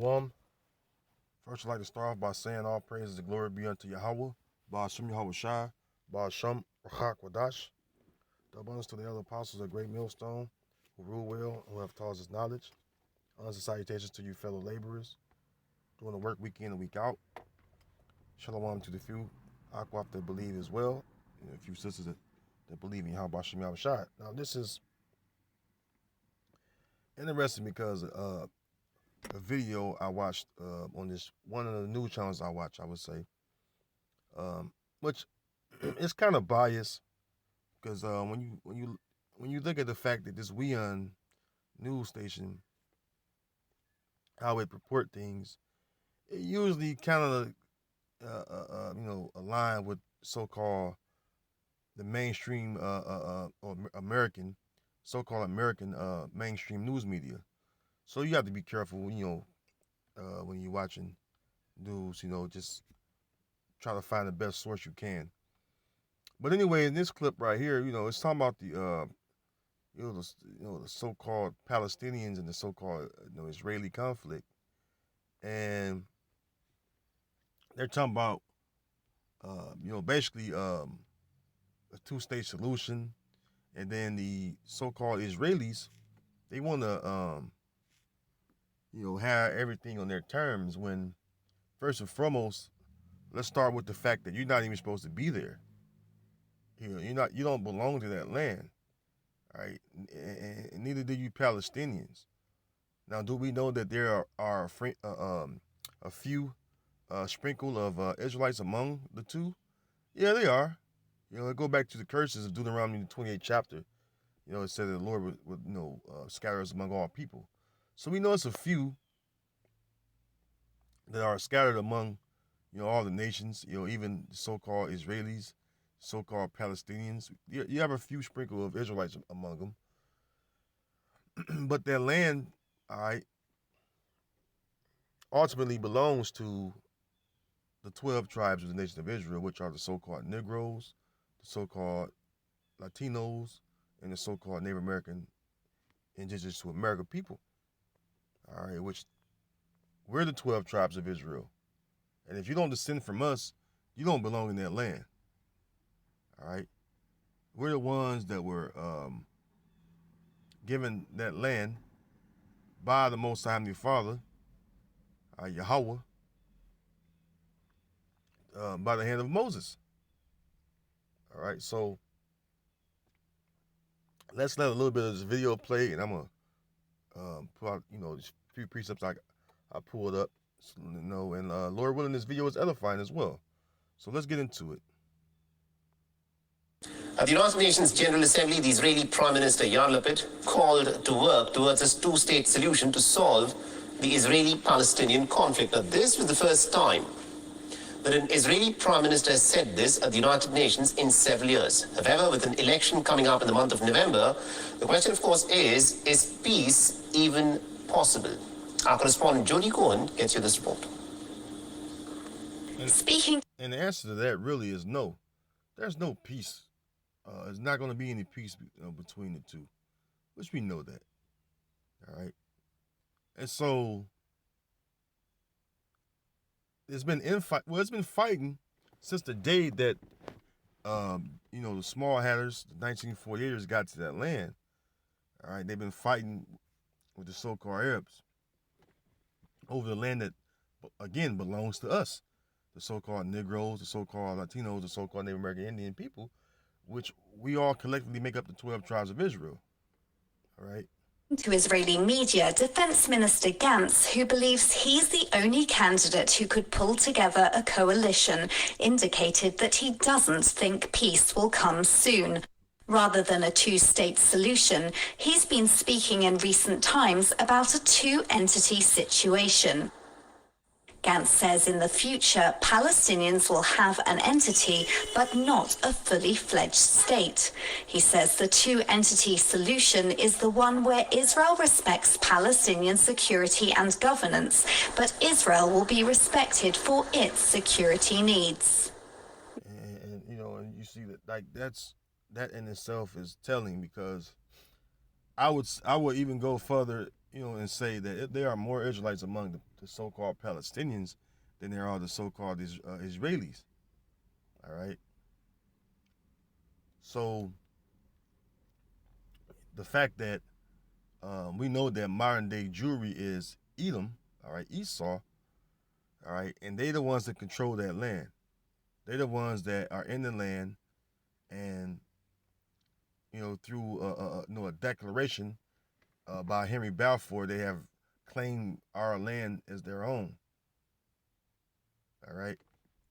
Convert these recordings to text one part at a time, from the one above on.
One, first I'd like to start off by saying all praises and glory be unto Yahweh, Ba'ashem Yahweh Shai, Ba'ashem Rachak Wadash, the abundance to the other apostles of Great Millstone, who rule well and who have taught us knowledge. Honors and salutations to you fellow laborers, doing the work week in and week out. Shalom to the few Akwaf that believe as well, and a few sisters that believe in Yahweh Ba'ashem Yahweh Shai. Now this is interesting because a video I watched on this one of the news channels I watch, I would say, which it's kind of biased because when you look at the fact that this WEON news station, how it purport things, it usually kind of align with so-called the mainstream or American, so-called American mainstream news media. So you have to be careful, when you're watching news. Just try to find the best source you can. But anyway, in this clip right here, it's talking about the so-called Palestinians and the so-called Israeli conflict, and they're talking about basically a two-state solution, and then the so-called Israelis, they want to have everything on their terms. When first and foremost, let's start with the fact that you're not even supposed to be there. You don't belong to that land, right? And neither do you Palestinians. Now, do we know that there are a few sprinkle of Israelites among the two? Yeah, they are. Go back to the curses of Deuteronomy, the 28th chapter. It said that the Lord would scatter us among all people. So we know it's a few that are scattered among, all the nations, even the so-called Israelis, so-called Palestinians. You have a few sprinkle of Israelites among them. But that land, all right, ultimately belongs to the 12 tribes of the nation of Israel, which are the so-called Negroes, the so-called Latinos, and the so-called Native American indigenous to America people. All right, which we're the 12 tribes of Israel. And if you don't descend from us, you don't belong in that land. All right. We're the ones that were given that land by the Most High Heavenly Father, Yahweh, by the hand of Moses. All right. So let's let a little bit of this video play, and I'm going to pull out, these few precepts I pulled up, and Lord willing, this video is edifying as well. So let's get into it. At the United Nations General Assembly, the Israeli Prime Minister Yair Lapid called to work towards a two-state solution to solve the Israeli-Palestinian conflict. Now, this was the first time that an Israeli Prime Minister has said this at the United Nations in several years. However, with an election coming up in the month of November, the question, of course, is peace even possible? Our correspondent Jody Cohen gets you this report. And the answer to that really is no. There's no peace. There's not going to be any peace between the two, which we know that. All right. And so it's been it's been fighting since the day that the small hatters, the 1948ers, got to that land. All right, they've been fighting with the so-called Arabs over the land that, again, belongs to us, the so-called Negroes, the so-called Latinos, the so-called Native American Indian people, which we all collectively make up the 12 tribes of Israel. All right. To Israeli media, Defense Minister Gantz, who believes he's the only candidate who could pull together a coalition, indicated that he doesn't think peace will come soon. Rather than a two-state solution, he's been speaking in recent times about a two-entity situation. Gantz says in the future, Palestinians will have an entity, but not a fully fledged state. He says the two-entity solution is the one where Israel respects Palestinian security and governance, but Israel will be respected for its security needs. And you see that, that in itself is telling, because I would even go further, and say that there are more Israelites among the so-called Palestinians than there are the so-called Israelis. All right. So the fact that we know that modern day Jewry is Edom, all right, Esau, all right, and they the ones that control that land. They're the ones that are in the land, and through a declaration by Henry Balfour, they have claimed our land as their own. All right,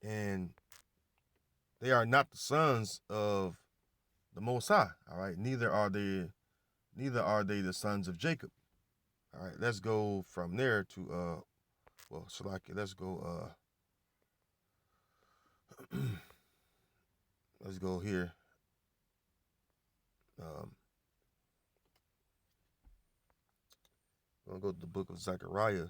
and they are not the sons of the Most High. All right, neither are they the sons of Jacob. All right, let's go from there to let's go let's go here. I'm gonna go to the book of Zechariah.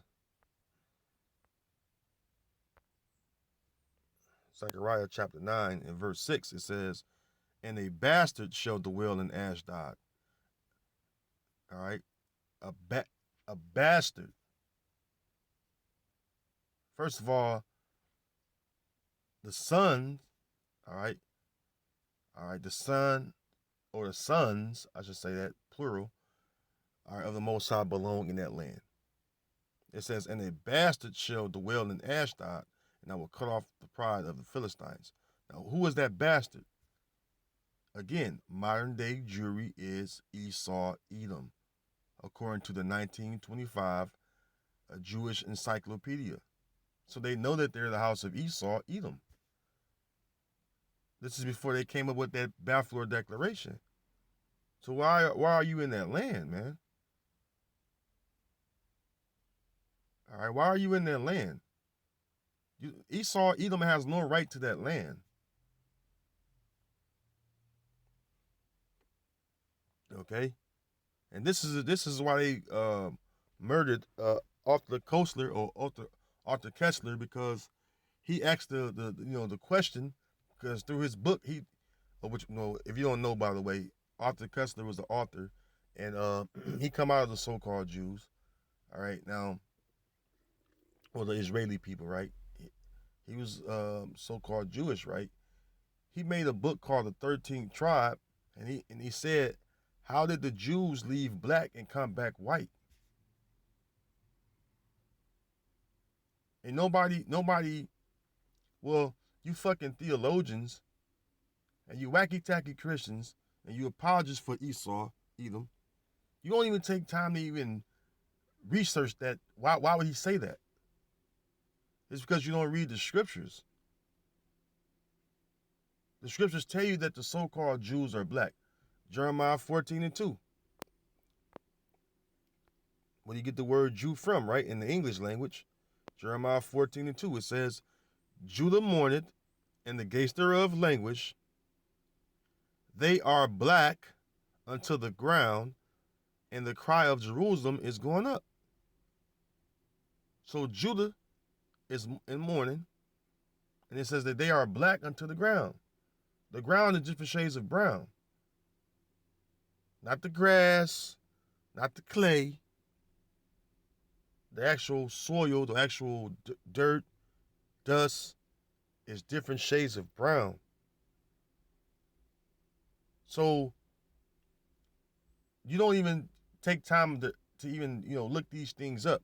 Zechariah chapter 9 and verse 6, it says, "And a bastard shall dwell in Ashdod." All right, a bastard. First of all, the son, all right, the son or the sons, I should say that plural, are of the Most High belong in that land. It says, "And a bastard shall dwell in Ashdod, and I will cut off the pride of the Philistines." Now, who is that bastard? Again, modern day Jewry is Esau, Edom, according to the 1925 Jewish Encyclopedia. So they know that they're the house of Esau, Edom. This is before they came up with that Balfour Declaration. So why are you in that land, man? All right, why are you in that land? Esau, Edom has no right to that land. Okay, and this is why they murdered Arthur Koestler or Arthur Kessler, because he asked the question, because through his book which if you don't know, by the way, Arthur Kessler was the author, and he come out of the so-called Jews. All right, now, or the Israeli people, right? He was so-called Jewish, right? He made a book called The 13th Tribe, and he said, how did the Jews leave black and come back white? And nobody, well, you fucking theologians and you wacky tacky Christians and you apologists for Esau, Edom, you don't even take time to even research that. Why would he say that? It's because you don't read the scriptures. The scriptures tell you that the so-called Jews are black. Jeremiah 14:2. Where do you get the word Jew from, right? In the English language. Jeremiah 14:2. It says, "Judah mourneth, and the gates thereof languish. They are black unto the ground, and the cry of Jerusalem is going up." So Judah is in mourning, and it says that they are black unto the ground. The ground is different shades of brown. Not the grass, not the clay. The actual soil, the actual dirt, dust is different shades of brown. So you don't even take time to even, look these things up.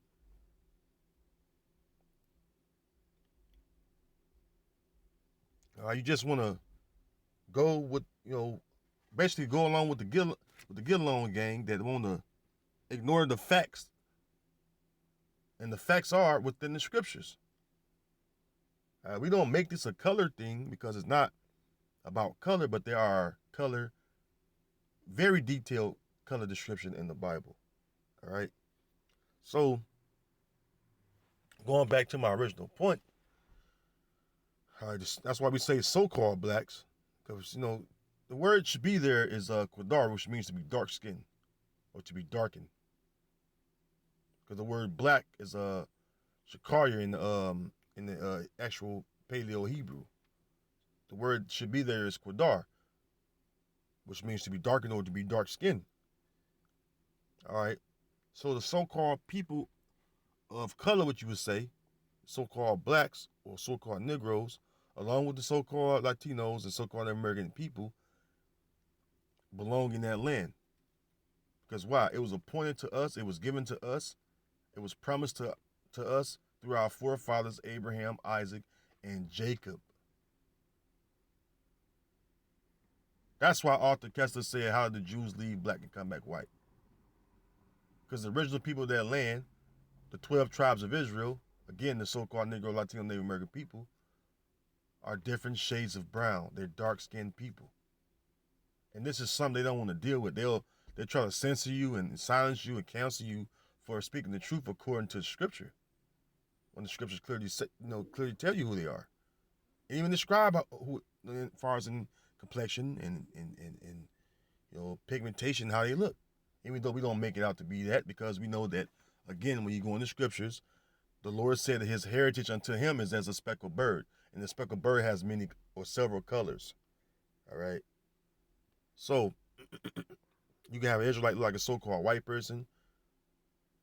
You just want to go with, basically go along with the get along gang that want to ignore the facts. And the facts are within the scriptures. We don't make this a color thing because it's not about color, but there are very detailed color description in the Bible. All right. So going back to my original point, that's why we say so-called blacks, because the word should be there is quadar, which means to be dark skinned or to be darkened. Because the word black is shakaria in the actual Paleo Hebrew. The word should be there is quadar, which means to be darkened or to be dark skinned. All right. So the so-called people of color, what you would say, so-called blacks or so-called Negroes, along with the so-called Latinos and so-called American people, belong in that land. Because why? It was appointed to us. It was given to us. It was promised to us through our forefathers, Abraham, Isaac, and Jacob. That's why Arthur Kessler said, how did the Jews leave black and come back white? Because the original people of that land, the 12 tribes of Israel, again, the so-called Negro, Latino, Native American people, are different shades of brown. They're dark-skinned people. And this is something they don't want to deal with. They'll try to censor you and silence you and cancel you for speaking the truth according to Scripture, when the Scriptures clearly clearly tell you who they are, and even describe who, as far as in complexion and pigmentation, how they look. Even though we don't make it out to be that, because we know that, again, when you go in the Scriptures, the Lord said that His heritage unto Him is as a speckled bird, and the speckled bird has many or several colors. All right. So you can have an Israelite look like a so-called white person.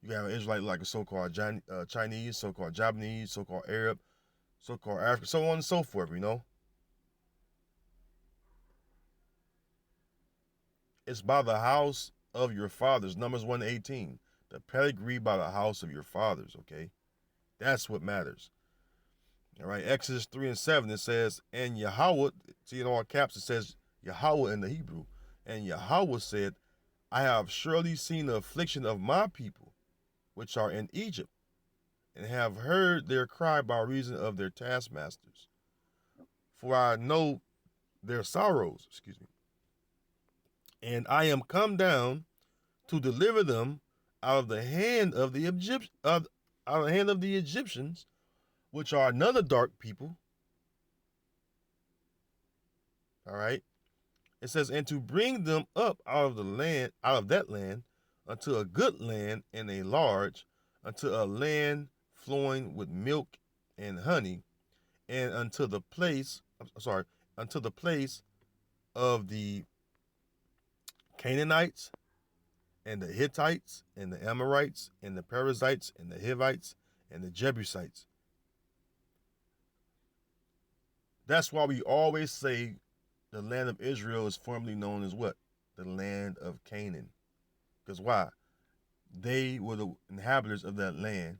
You can have an Israelite look like a so-called Chinese, so-called Japanese, so-called Arab, so-called African, so on and so forth, It's by the house of your fathers, Numbers 1:18. The pedigree by the house of your fathers, okay? That's what matters. All right, Exodus 3:7, it says, and Yahweh, see in all caps, it says Yahweh in the Hebrew. And Yahweh said, I have surely seen the affliction of my people, which are in Egypt, and have heard their cry by reason of their taskmasters. For I know their sorrows, and I am come down to deliver them out of the hand of the Egyptians, which are another dark people. All right. It says, and to bring them up out of that land, unto a good land and a large, unto a land flowing with milk and honey, and unto the place of the Canaanites and the Hittites and the Amorites and the Perizzites and the Hivites and the Jebusites. That's why we always say the land of Israel is formerly known as what? The land of Canaan. Because why? They were the inhabitants of that land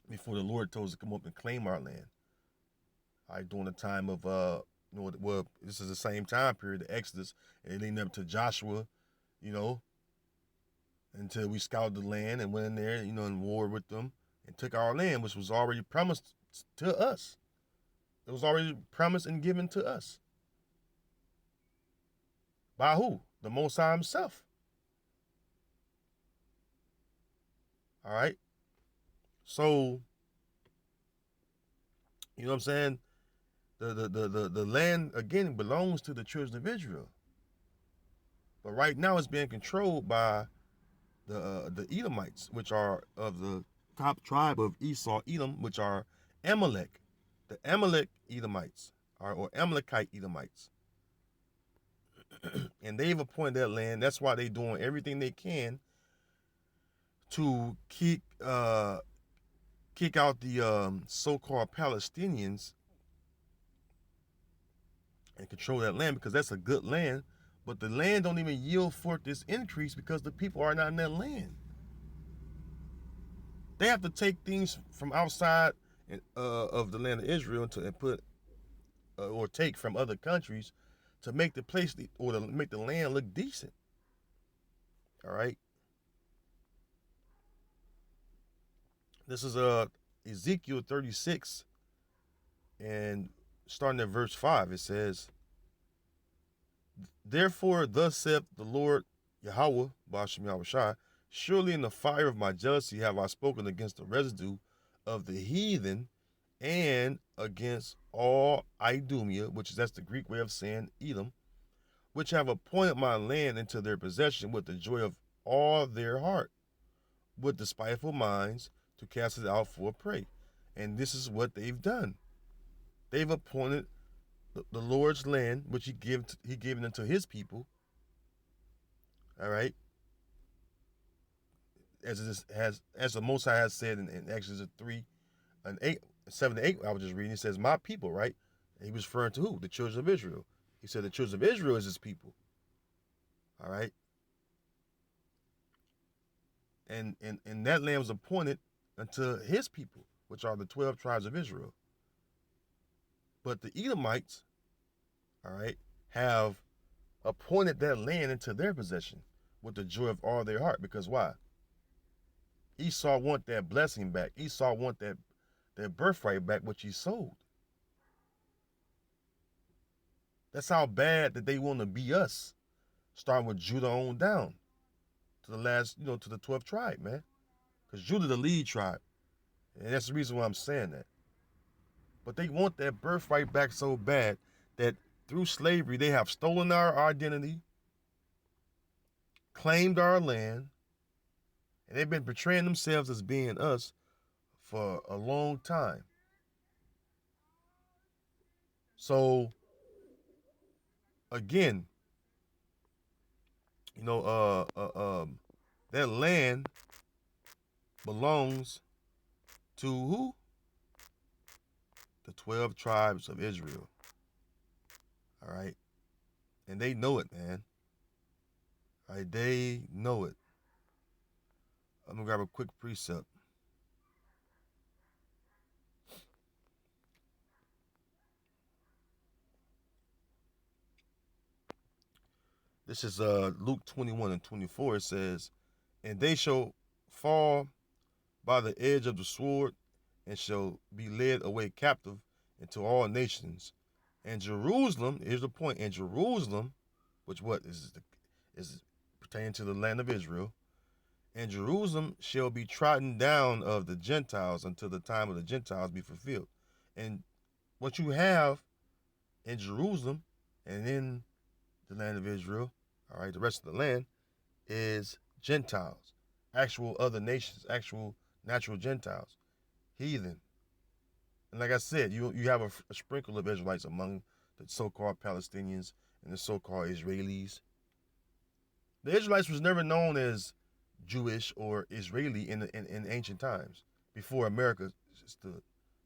before the Lord told us to come up and claim our land. All right, during the time of this is the same time period, the Exodus, and leading up to Joshua, until we scouted the land and went in there, and war with them and took our land, which was already promised to us. It was already promised and given to us. By who? The Most High Himself. All right. So, you know what I'm saying? The land again belongs to the children of Israel, but right now it's being controlled by the Edomites, which are of the top tribe of Esau, Edom, which are Amalek, the Amalek Edomites, or Amalekite Edomites, and they've appointed that land. That's why they're doing everything they can to kick out the so-called Palestinians and control that land, because that's a good land, but the land don't even yield forth this increase because the people are not in that land. They have to take things from outside of the land of Israel and put or take from other countries to make the place or to make the land look decent. All right. This is Ezekiel 36, and starting at verse 5, it says, therefore thus saith the Lord Yahweh, Ba'ashem Yahushua, surely in the fire of my jealousy have I spoken against the residue of the heathen and against all Idumea, that's the Greek way of saying Edom, which have appointed my land into their possession with the joy of all their heart, with despiteful minds, to cast it out for a prey. And this is what they've done. They've appointed the Lord's land, which he given unto his people. All right. as the Most High has said in Exodus 3 and 8, 7 to 8, I was just reading, it says, my people, right? And he was referring to who? The children of Israel. He said the children of Israel is his people. All right. And that land was appointed unto his people, which are the 12 tribes of Israel. But the Edomites, all right, have appointed that land into their possession with the joy of all their heart. Because why? Esau want that blessing back. Esau want that birthright back, which he sold. That's how bad that they want to be us, starting with Judah on down to the last, to the 12th tribe, man. Because Judah the lead tribe. And that's the reason why I'm saying that. But they want that birthright back so bad that through slavery, they have stolen our identity, claimed our land, and they've been portraying themselves as being us for a long time. So, again, that land belongs to who? The 12 tribes of Israel. All right. And they know it, man. All right. They know it. I'm going to grab a quick precept. This is Luke 21 and 24. It says, and they shall fall by the edge of the sword and shall be led away captive into all nations. And Jerusalem, here's the point, and Jerusalem, which is pertaining to the land of Israel, and Jerusalem shall be trodden down of the Gentiles until the time of the Gentiles be fulfilled. And what you have in Jerusalem and in the land of Israel, all right, the rest of the land, is Gentiles, actual other nations, actual natural Gentiles, heathen. And like I said, you have a sprinkle of Israelites among the so-called Palestinians and the so-called Israelis. The Israelites was never known as Jewish or Israeli in ancient times before America stood.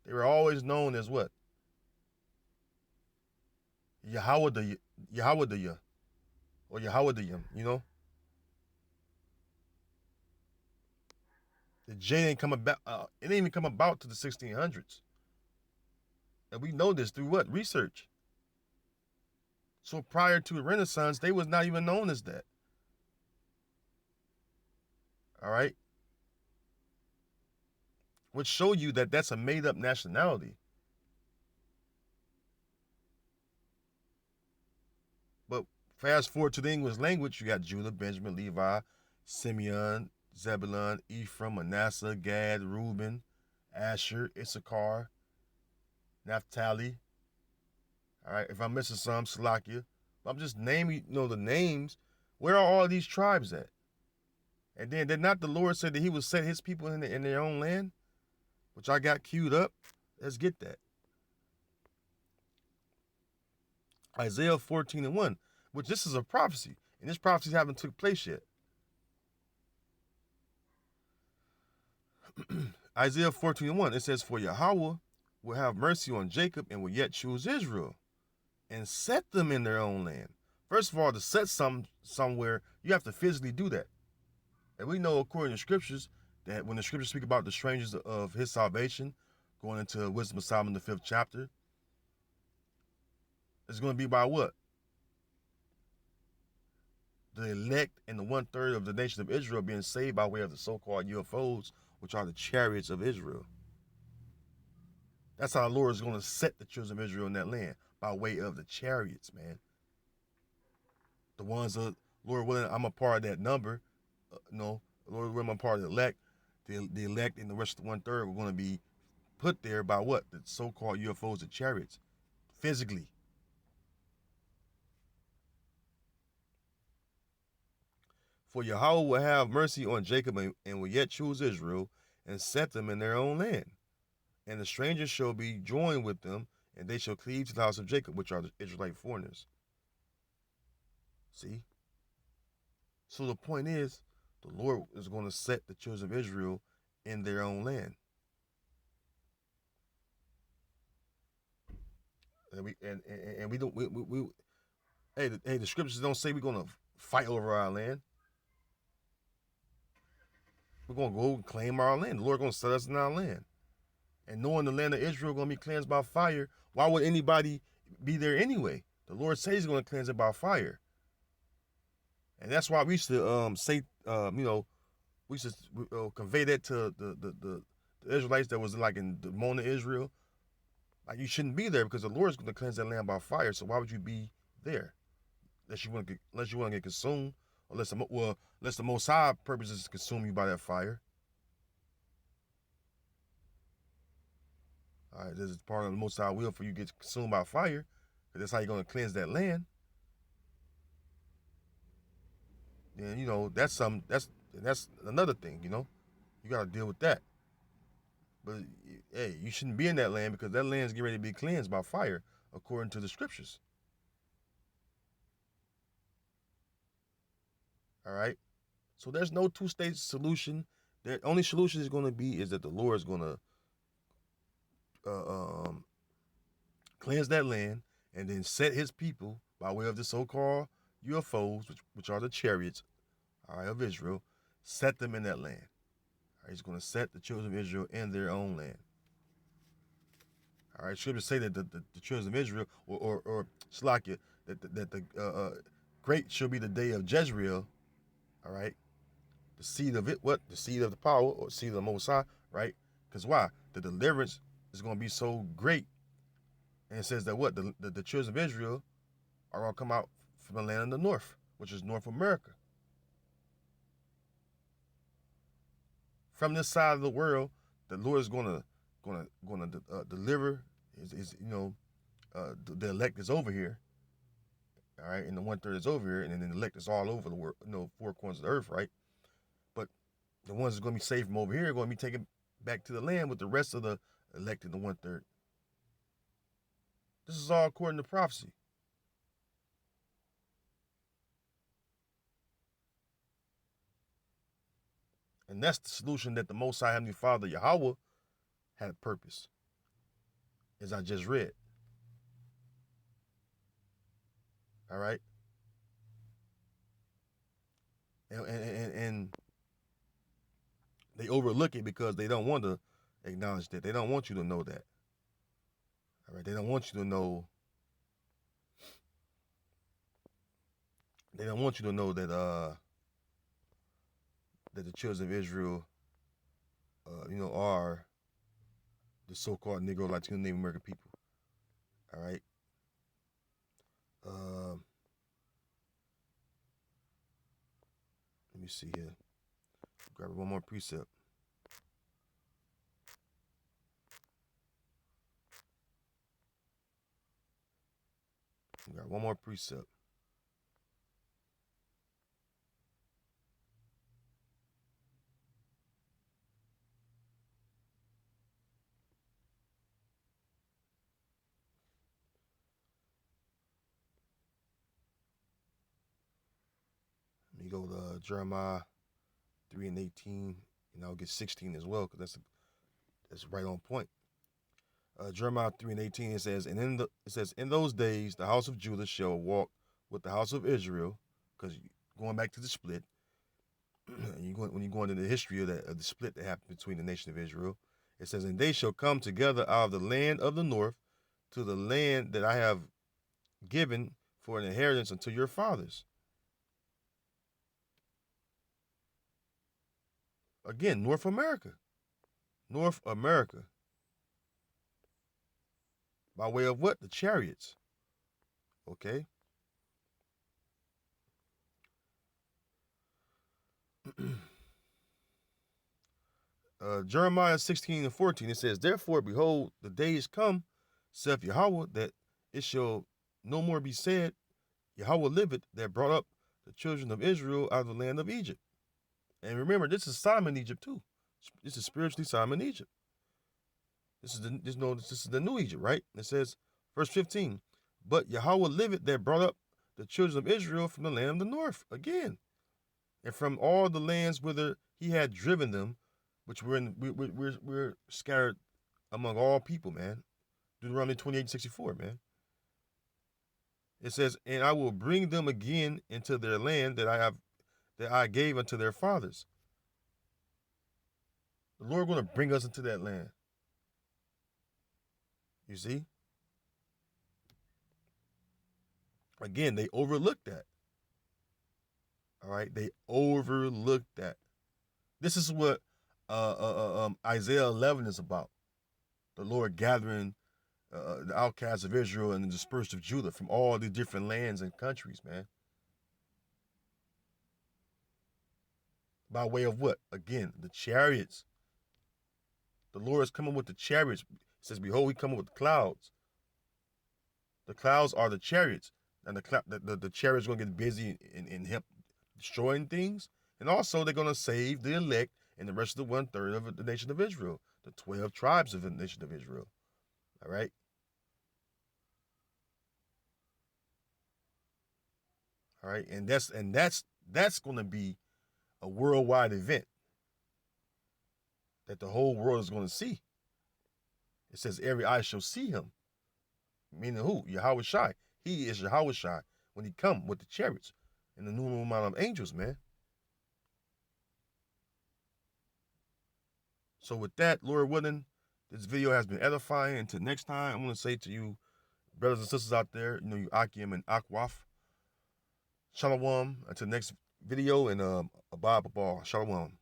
They were always known as what? Yahweh or Yahweh, The J didn't come about. It didn't even come about to the 1600s, and we know this through what? Research. So prior to the Renaissance, they was not even known as that. All right, which show you that that's a made-up nationality. But fast forward to the English language, you got Judah, Benjamin, Levi, Simeon, Zebulun, Ephraim, Manasseh, Gad, Reuben, Asher, Issachar, Naphtali. All right, if I'm missing some, Salakia. I'm just naming, the names. Where are all these tribes at? And then did not the Lord say that he would set his people in their own land? Which I got queued up. Let's get that. Isaiah 14 and 1, which this is a prophecy. And this prophecy haven't took place yet. Isaiah 14 and 1, it says, for Yahweh will have mercy on Jacob and will yet choose Israel and set them in their own land. First of all, to set somewhere, you have to physically do that. And we know, according to scriptures, that when the scriptures speak about the strangers of his salvation, going into Wisdom of Solomon, the 5th chapter, it's going to be by what? The elect and the 1/3 of the nation of Israel being saved by way of the so-called UFOs, which are the chariots of Israel. That's how the Lord is going to set the children of Israel in that land, by way of the chariots, man. The ones that, Lord willing, I'm a part of that number. Lord willing, I'm a part of the elect. The elect and the rest of the 1/3 are going to be put there by what? The so-called UFOs, the chariots, physically. For Yahweh will have mercy on Jacob and will yet choose Israel and set them in their own land. And the strangers shall be joined with them, and they shall cleave to the house of Jacob, which are the Israelite foreigners. See? So the point is, the Lord is going to set the children of Israel in their own land. And we don't the scriptures don't say we're going to fight over our land. We're going to go and claim our land. The Lord going to set us in our land. And knowing the land of Israel going to be cleansed by fire, why would anybody be there anyway? The Lord says he's going to cleanse it by fire. And that's why we used to say, we should convey that to the Israelites that was like in the Mona, Israel. Like, you shouldn't be there because the Lord's going to cleanse that land by fire. So why would you be there? Unless you want to get consumed, unless the Most High purpose is to consume you by that fire. All right, this is part of the Most High will for you to get consumed by fire, because that's how you're going to cleanse that land. And that's another thing. You got to deal with that. But hey, you shouldn't be in that land because that land's getting ready to be cleansed by fire, according to the scriptures. All right. So there's no two-state solution. The only solution is going to be is that the Lord is going to cleanse that land and then set his people by way of the so-called UFOs, which are the chariots, all right, of Israel, set them in that land. All right, he's going to set the children of Israel in their own land. All right, scriptures say that the children of Israel, or Slakia, that the great shall be the day of Jezreel. All right, the seed of it, what? The seed of the power, or seed of the Most High, right? Because why? The deliverance is going to be so great. And it says that what? The children of Israel are going to come out from the land of the north, which is North America. From this side of the world, the Lord is going to deliver the elect is over here. All right, and the 1/3 is over here, and then the elect is all over the world, 4 corners of the earth, right? But the ones that's going to be saved from over here are going to be taken back to the land with the rest of the elect in the 1/3. This is all according to prophecy. And that's the solution that the Most High Heavenly Father, Yahweh, had a purpose, as I just read. All right? And they overlook it because they don't want to acknowledge that. They don't want you to know that. All right? They don't want you to know. They don't want you to know that that the children of Israel, are the so-called Negro, Latino, Native American people. All right. Let me see here. Grab one more precept. Got one more precept. Let me go to Jeremiah 3:18, and I'll get 16 as well, because that's right on point. Jeremiah 3:18, it says, in those days the house of Judah shall walk with the house of Israel, because going back to the split, when you go into the history of the split that happened between the nation of Israel, it says, and they shall come together out of the land of the north to the land that I have given for an inheritance unto your fathers. Again, North America. North America. By way of what? The chariots. Okay. Jeremiah 16:14, it says, therefore, behold, the days come, saith Yahweh, that it shall no more be said, Yahweh liveth, that brought up the children of Israel out of the land of Egypt. And remember, this is Simon Egypt too. This is spiritually Simon Egypt. This is the new Egypt, right? It says, verse 15, but Yahweh liveth, that brought up the children of Israel from the land of the north. Again, And from all the lands whither he had driven them, which we're scattered among all people, man. Deuteronomy 28:64, man. It says, and I will bring them again into their land that I gave unto their fathers. The Lord going to bring us into that land. You see? Again, they overlooked that. All right, they overlooked that. This is what Isaiah 11 is about. The Lord gathering the outcasts of Israel and the dispersed of Judah from all the different lands and countries, man. By way of what? Again, the chariots. The Lord is coming with the chariots. It says, behold, he coming with the clouds. The clouds are the chariots. And the chariots are going to get busy in him destroying things. And also they're going to save the elect and the rest of the 1/3 of the nation of Israel. The 12 tribes of the nation of Israel. All right? All right, and that's going to be a worldwide event that the whole world is going to see. It says every eye shall see him. Meaning who? Yahweh Shai. He is Yahweh Shai when he come with the chariots and the numerous amount of angels, man. So with that, Lord willing, this video has been edifying. Until next time, I'm going to say to you, brothers and sisters out there, you know, you Akim and Akwaf, Shalom. Until next video, and Abba Shalom.